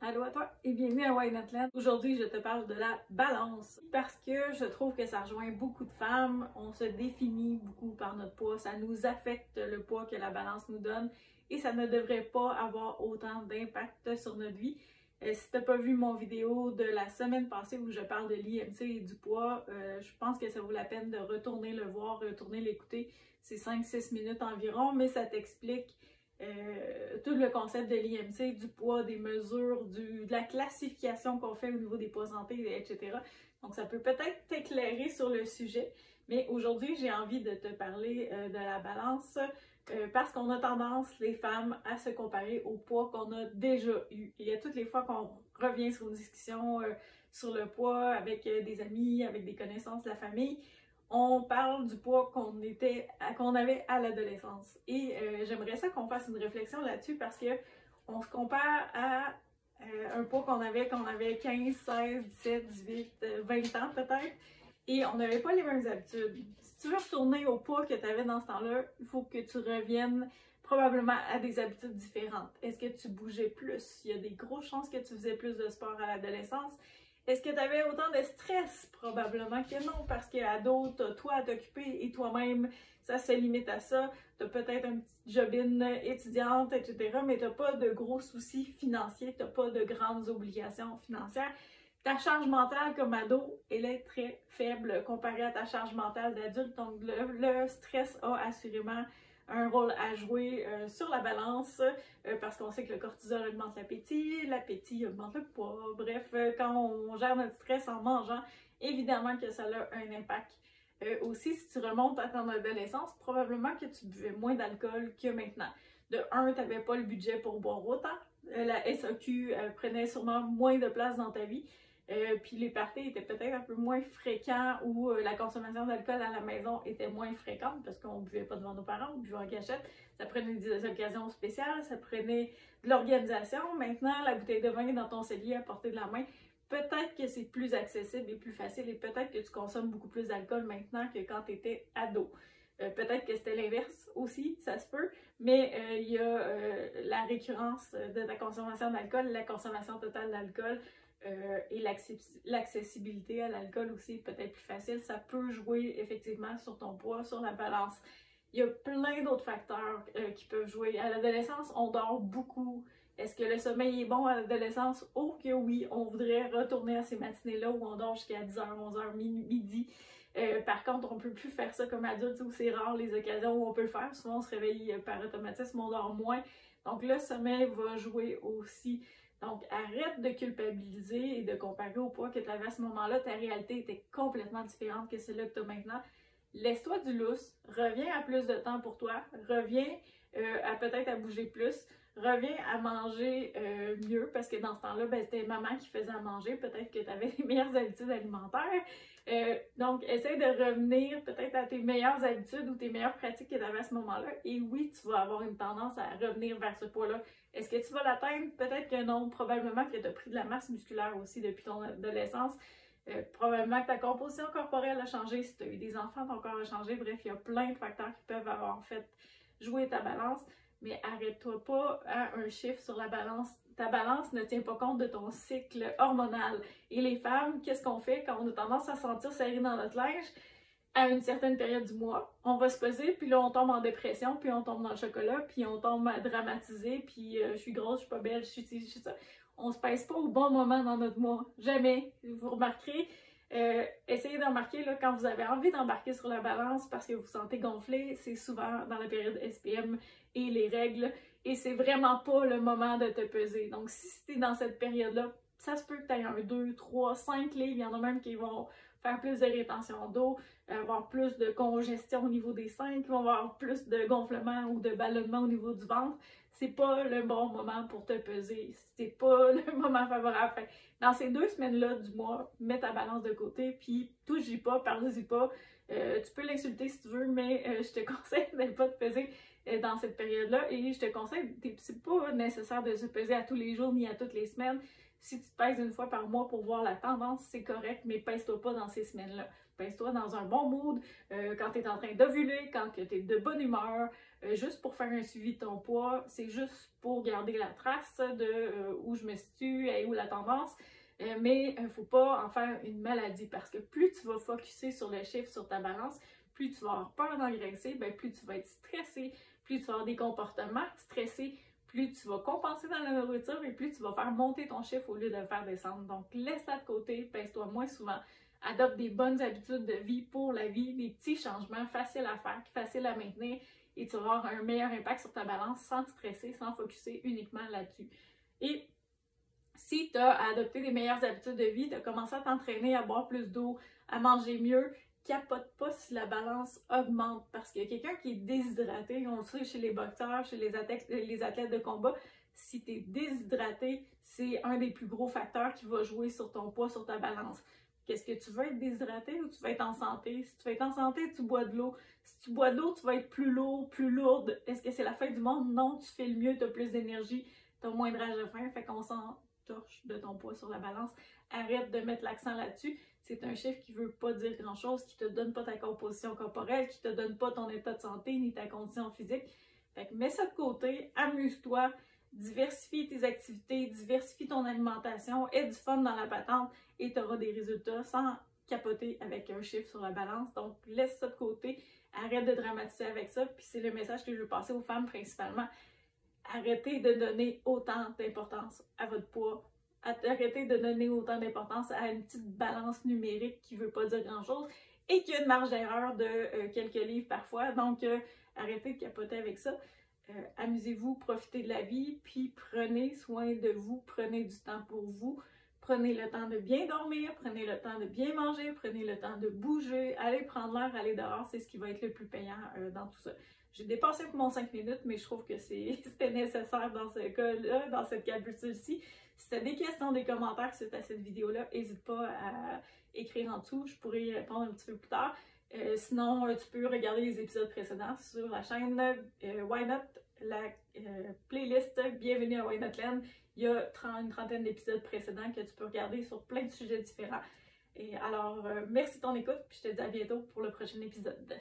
Allô à toi et bienvenue à Why Not Land. Aujourd'hui, je te parle de la balance parce que je trouve que ça rejoint beaucoup de femmes. On se définit beaucoup par notre poids, ça nous affecte le poids que la balance nous donne et ça ne devrait pas avoir autant d'impact sur notre vie. Si tu n'as pas vu mon vidéo de la semaine passée où je parle de l'IMC et du poids, je pense que ça vaut la peine de retourner le voir, retourner l'écouter. C'est 5-6 minutes environ, mais ça t'explique tout le concept de l'IMC, du poids, des mesures, de la classification qu'on fait au niveau des poids santé, etc. Donc, ça peut peut-être t'éclairer sur le sujet, mais aujourd'hui, j'ai envie de te parler de la balance parce qu'on a tendance, les femmes, à se comparer au poids qu'on a déjà eu. Il y a toutes les fois qu'on revient sur une discussion sur le poids avec des amis, avec des connaissances de la famille, on parle du poids qu'on avait à l'adolescence. Et j'aimerais ça qu'on fasse une réflexion là-dessus parce que on se compare à un poids qu'on avait quand on avait 15, 16, 17, 18, 20 ans peut-être, et on n'avait pas les mêmes habitudes. Si tu veux retourner au poids que tu avais dans ce temps-là, il faut que tu reviennes probablement à des habitudes différentes. Est-ce que tu bougeais plus? Il y a des grosses chances que tu faisais plus de sport à l'adolescence. Est-ce que tu avais autant de stress? Probablement que non, parce qu'à ado, tu as toi à t'occuper et toi-même, ça se limite à ça. Tu as peut-être une petite jobine étudiante, etc., mais tu n'as pas de gros soucis financiers, tu n'as pas de grandes obligations financières. Ta charge mentale comme ado, elle est très faible comparée à ta charge mentale d'adulte, donc le stress a assurément un rôle à jouer sur la balance parce qu'on sait que le cortisol augmente l'appétit augmente le poids. Bref, quand on gère notre stress en mangeant, évidemment que ça a un impact. Aussi, si tu remontes à ton adolescence, probablement que tu buvais moins d'alcool que maintenant. De un, tu n'avais pas le budget pour boire autant. La SAQ prenait sûrement moins de place dans ta vie. Puis les parties étaient peut-être un peu moins fréquents ou la consommation d'alcool à la maison était moins fréquente parce qu'on ne buvait pas devant nos parents, on buvait en cachette. Ça prenait des occasions spéciales, ça prenait de l'organisation. Maintenant, la bouteille de vin est dans ton cellier à portée de la main. Peut-être que c'est plus accessible et plus facile et peut-être que tu consommes beaucoup plus d'alcool maintenant que quand tu étais ado. Peut-être que c'était l'inverse aussi, ça se peut, mais il y a la récurrence de ta consommation d'alcool, la consommation totale d'alcool, et l'accessibilité à l'alcool aussi est peut-être plus facile. Ça peut jouer effectivement sur ton poids, sur la balance. Il y a plein d'autres facteurs qui peuvent jouer. À l'adolescence, on dort beaucoup. Est-ce que le sommeil est bon à l'adolescence? Oh que oui, on voudrait retourner à ces matinées-là où on dort jusqu'à 10h, 11h, midi. Par contre, on ne peut plus faire ça comme adulte, où c'est rare les occasions où on peut le faire. Souvent, on se réveille par automatisme, on dort moins. Donc, le sommeil va jouer aussi. Donc, arrête de culpabiliser et de comparer au poids que tu avais à ce moment-là. Ta réalité était complètement différente que celle-là que tu as maintenant. Laisse-toi du lousse, reviens à plus de temps pour toi, reviens à peut-être à bouger plus, reviens à manger mieux parce que dans ce temps-là, ben, c'était maman qui faisait à manger. Peut-être que tu avais les meilleures habitudes alimentaires. Donc, essaie de revenir peut-être à tes meilleures habitudes ou tes meilleures pratiques que tu avais à ce moment-là. Et oui, tu vas avoir une tendance à revenir vers ce poids-là. Est-ce que tu vas l'atteindre? Peut-être que non. Probablement que tu as pris de la masse musculaire aussi depuis ton adolescence. Probablement que ta composition corporelle a changé. Si tu as eu des enfants, ton corps a changé. Bref, il y a plein de facteurs qui peuvent avoir fait jouer ta balance. Mais arrête-toi pas à un chiffre sur la balance. Ta balance ne tient pas compte de ton cycle hormonal. Et les femmes, qu'est-ce qu'on fait quand on a tendance à se sentir serré dans notre linge? À une certaine période du mois, on va se peser, puis là, on tombe en dépression, puis on tombe dans le chocolat, puis on tombe à dramatiser, puis je suis grosse, je suis pas belle, je suis ci, je suis ça. On se pèse pas au bon moment dans notre mois. Jamais. Vous remarquerez, essayez de remarquer là, quand vous avez envie d'embarquer sur la balance parce que vous vous sentez gonflé, c'est souvent dans la période SPM et les règles, et c'est vraiment pas le moment de te peser. Donc, si tu es dans cette période-là, ça se peut que tu aies un 2, 3, 5 livres. Il y en a même qui vont faire plus de rétention d'eau, avoir plus de congestion au niveau des seins, qui vont avoir plus de gonflement ou de ballonnement au niveau du ventre. C'est pas le bon moment pour te peser. C'est pas le moment favorable. Fait, dans ces 2 semaines-là du mois, mets ta balance de côté, puis touche-y pas, parle-y pas. Tu peux l'insulter si tu veux, mais je te conseille de ne pas te peser dans cette période-là. Et je te conseille, c'est pas nécessaire de se peser à tous les jours ni à toutes les semaines. Si tu te pèses une fois par mois pour voir la tendance, c'est correct, mais pèse-toi pas dans ces semaines-là. Pèse-toi dans un bon mood, quand tu es en train d'ovuler, quand tu es de bonne humeur, juste pour faire un suivi de ton poids. C'est juste pour garder la trace de où je me situe et où la tendance. Mais il ne faut pas en faire une maladie parce que plus tu vas focusser sur le chiffre, sur ta balance, plus tu vas avoir peur d'engraisser, ben plus tu vas être stressé, plus tu vas avoir des comportements stressés, plus tu vas compenser dans la nourriture et plus tu vas faire monter ton chiffre au lieu de le faire descendre. Donc, laisse ça de côté, pèse-toi moins souvent, adopte des bonnes habitudes de vie pour la vie, des petits changements faciles à faire, faciles à maintenir et tu vas avoir un meilleur impact sur ta balance sans stresser, sans focusser uniquement là-dessus. Et si tu as adopté des meilleures habitudes de vie, tu as commencé à t'entraîner, à boire plus d'eau, à manger mieux, capote pas si la balance augmente. Parce qu'il y a quelqu'un qui est déshydraté, on le sait chez les boxeurs, chez les athlètes de combat, si tu es déshydraté, c'est un des plus gros facteurs qui va jouer sur ton poids, sur ta balance. Qu'est-ce que tu veux être déshydraté ou tu veux être en santé? Si tu veux être en santé, tu bois de l'eau. Si tu bois de l'eau, tu vas être plus lourd, plus lourde. Est-ce que c'est la fin du monde? Non, tu fais le mieux, tu as plus d'énergie, tu as moins de rage de faim, fait qu'on s'en torche de ton poids sur la balance. Arrête de mettre l'accent là-dessus. C'est un chiffre qui ne veut pas dire grand-chose, qui ne te donne pas ta composition corporelle, qui ne te donne pas ton état de santé ni ta condition physique. Fait que mets ça de côté, amuse-toi, diversifie tes activités, diversifie ton alimentation, aie du fun dans la patente et tu auras des résultats sans capoter avec un chiffre sur la balance. Donc, laisse ça de côté, arrête de dramatiser avec ça. Puis c'est le message que je veux passer aux femmes principalement. Arrêtez de donner autant d'importance à votre poids. Arrêtez de donner autant d'importance à une petite balance numérique qui ne veut pas dire grand-chose et qui a une marge d'erreur de quelques livres parfois. Donc, arrêtez de capoter avec ça. Amusez-vous, profitez de la vie, puis prenez soin de vous, prenez du temps pour vous. Prenez le temps de bien dormir, prenez le temps de bien manger, prenez le temps de bouger, allez prendre l'air, allez dehors, c'est ce qui va être le plus payant dans tout ça. J'ai dépassé pour mon 5 minutes, mais je trouve que c'était nécessaire dans ce cas-là, dans cette capsule-ci. Si tu as des questions, des commentaires suite à cette vidéo-là, n'hésite pas à écrire en dessous, je pourrais y répondre un petit peu plus tard. Sinon, tu peux regarder les épisodes précédents sur la chaîne Why Not, la playlist Bienvenue à Why Not Land. Il y a une trentaine d'épisodes précédents que tu peux regarder sur plein de sujets différents. Et alors, merci de ton écoute, puis je te dis à bientôt pour le prochain épisode.